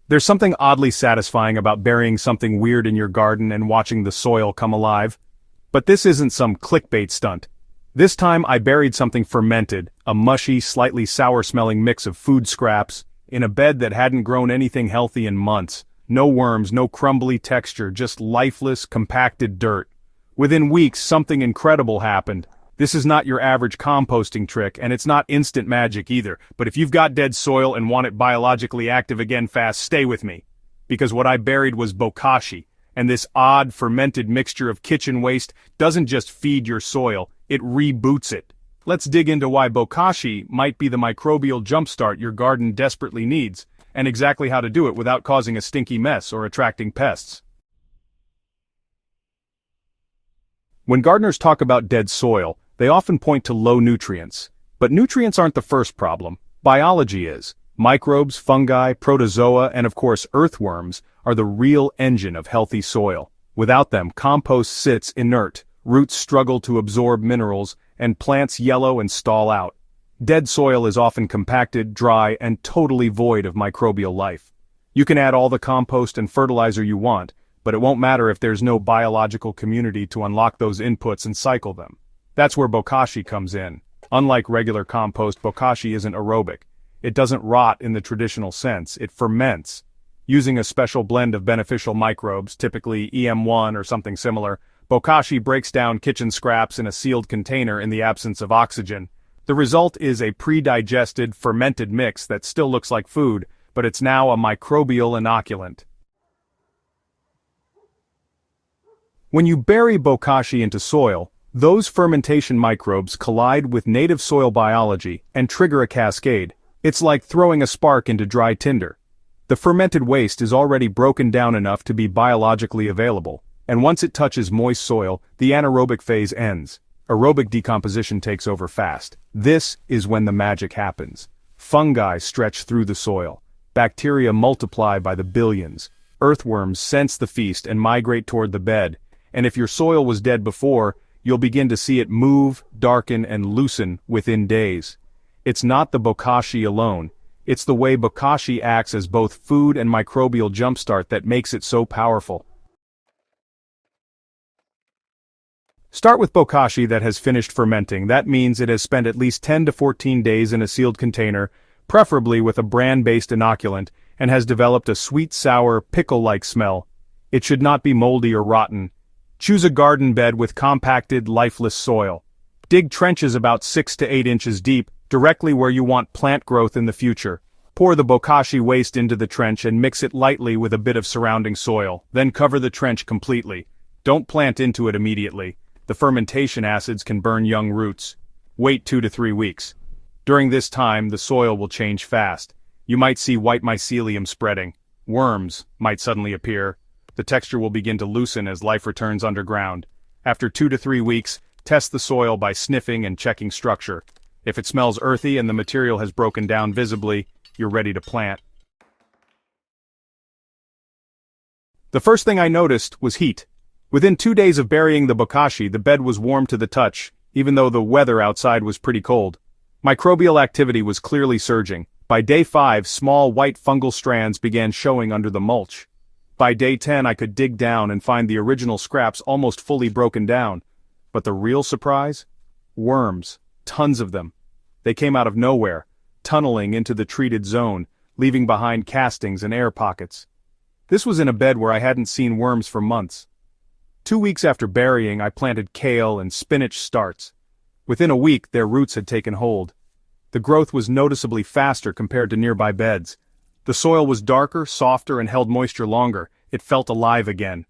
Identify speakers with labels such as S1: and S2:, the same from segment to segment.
S1: There's something oddly satisfying about burying something weird in your garden and watching the soil come alive. But this isn't some clickbait stunt. This time I buried something fermented, a mushy, slightly sour-smelling mix of food scraps, in a bed that hadn't grown anything healthy in months. No worms, no crumbly texture, just lifeless, compacted dirt. Within weeks, something incredible happened. This is not your average composting trick, and it's not instant magic either, but if you've got dead soil and want it biologically active again fast, stay with me. Because what I buried was Bokashi, and this odd, fermented mixture of kitchen waste doesn't just feed your soil, it reboots it. Let's dig into why Bokashi might be the microbial jumpstart your garden desperately needs, and exactly how to do it without causing a stinky mess or attracting pests. When gardeners talk about dead soil, they often point to low nutrients. But nutrients aren't the first problem. Biology is. Microbes, fungi, protozoa, and of course earthworms are the real engine of healthy soil. Without them, compost sits inert, roots struggle to absorb minerals, and plants yellow and stall out. Dead soil is often compacted, dry, and totally void of microbial life. You can add all the compost and fertilizer you want, but it won't matter if there's no biological community to unlock those inputs and cycle them. That's where Bokashi comes in. Unlike regular compost, Bokashi isn't aerobic. It doesn't rot in the traditional sense, it ferments. Using a special blend of beneficial microbes, typically EM1 or something similar, Bokashi breaks down kitchen scraps in a sealed container in the absence of oxygen. The result is a pre-digested, fermented mix that still looks like food, but it's now a microbial inoculant. When you bury Bokashi into soil, those fermentation microbes collide with native soil biology and trigger a cascade. It's like throwing a spark into dry tinder. The fermented waste is already broken down enough to be biologically available, and once it touches moist soil, the anaerobic phase ends. Aerobic decomposition takes over fast. This is when the magic happens. Fungi stretch through the soil. Bacteria multiply by the billions. Earthworms sense the feast and migrate toward the bed. And if your soil was dead before, you'll begin to see it move, darken, and loosen within days. It's not the Bokashi alone. It's the way Bokashi acts as both food and microbial jumpstart that makes it so powerful. Start with Bokashi that has finished fermenting. That means it has spent at least 10 to 14 days in a sealed container, preferably with a bran-based inoculant, and has developed a sweet, sour, pickle-like smell. It should not be moldy or rotten. Choose a garden bed with compacted, lifeless soil. Dig trenches about 6 to 8 inches deep, directly where you want plant growth in the future. Pour the Bokashi waste into the trench and mix it lightly with a bit of surrounding soil. Then cover the trench completely. Don't plant into it immediately. The fermentation acids can burn young roots. Wait 2 to 3 weeks. During this time, the soil will change fast. You might see white mycelium spreading. Worms might suddenly appear. The texture will begin to loosen as life returns underground. After 2 to 3 weeks, test the soil by sniffing and checking structure. If it smells earthy and the material has broken down visibly, you're ready to plant. The first thing I noticed was heat. Within 2 days of burying the Bokashi, the bed was warm to the touch, even though the weather outside was pretty cold. Microbial activity was clearly surging. By day 5, small white fungal strands began showing under the mulch. By day 10 I could dig down and find the original scraps almost fully broken down. But the real surprise? Worms. Tons of them. They came out of nowhere, tunneling into the treated zone, leaving behind castings and air pockets. This was in a bed where I hadn't seen worms for months. 2 weeks after burying, I planted kale and spinach starts. Within a week, their roots had taken hold. The growth was noticeably faster compared to nearby beds. The soil was darker, softer, and held moisture longer. It felt alive again.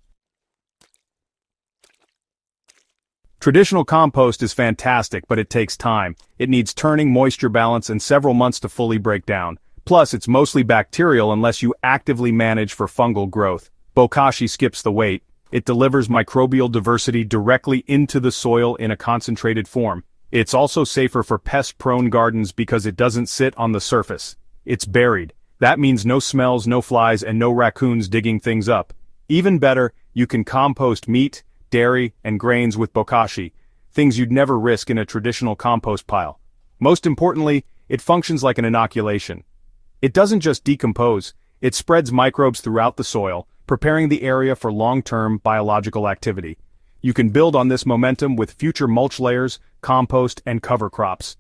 S1: Traditional compost is fantastic, but it takes time. It needs turning, moisture balance, and several months to fully break down. Plus, it's mostly bacterial unless you actively manage for fungal growth. Bokashi skips the wait. It delivers microbial diversity directly into the soil in a concentrated form. It's also safer for pest-prone gardens because it doesn't sit on the surface. It's buried. That means no smells, no flies, and no raccoons digging things up. Even better, you can compost meat, dairy, and grains with Bokashi, things you'd never risk in a traditional compost pile. Most importantly, it functions like an inoculation. It doesn't just decompose, It spreads microbes throughout the soil, preparing the area for long-term biological activity. You can build on this momentum with future mulch layers, compost, and cover crops.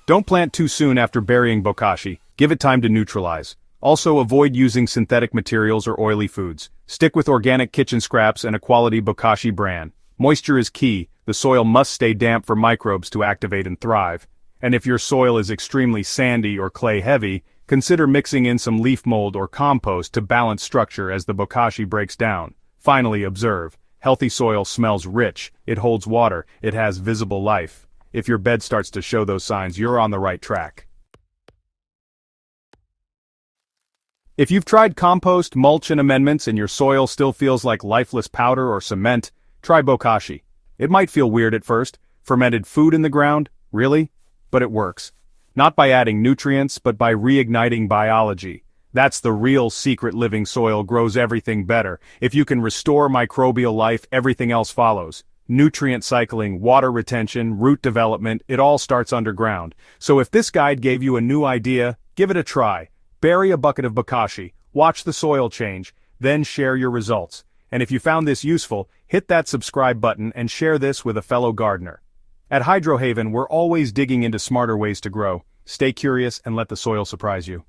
S1: Don't plant too soon after burying bokashi, give it time to neutralize. Also avoid using synthetic materials or oily foods. Stick with organic kitchen scraps and a quality bokashi bran. Moisture is key, the soil must stay damp for microbes to activate and thrive. And if your soil is extremely sandy or clay-heavy, consider mixing in some leaf mold or compost to balance structure as the bokashi breaks down. Finally, observe. Healthy soil smells rich, it holds water, it has visible life. If your bed starts to show those signs, you're on the right track. If you've tried compost, mulch, and amendments and your soil still feels like lifeless powder or cement, try Bokashi. It might feel weird at first. Fermented food in the ground? Really? But it works. Not by adding nutrients, but by reigniting biology. That's the real secret. Living soil grows everything better. If you can restore microbial life, everything else follows. Nutrient cycling, water retention, root development, it all starts underground. So if this guide gave you a new idea, give it a try. Bury a bucket of bokashi, watch the soil change, then share your results. And if you found this useful, hit that subscribe button and share this with a fellow gardener. At Hydrohaven, we're always digging into smarter ways to grow. Stay curious and let the soil surprise you.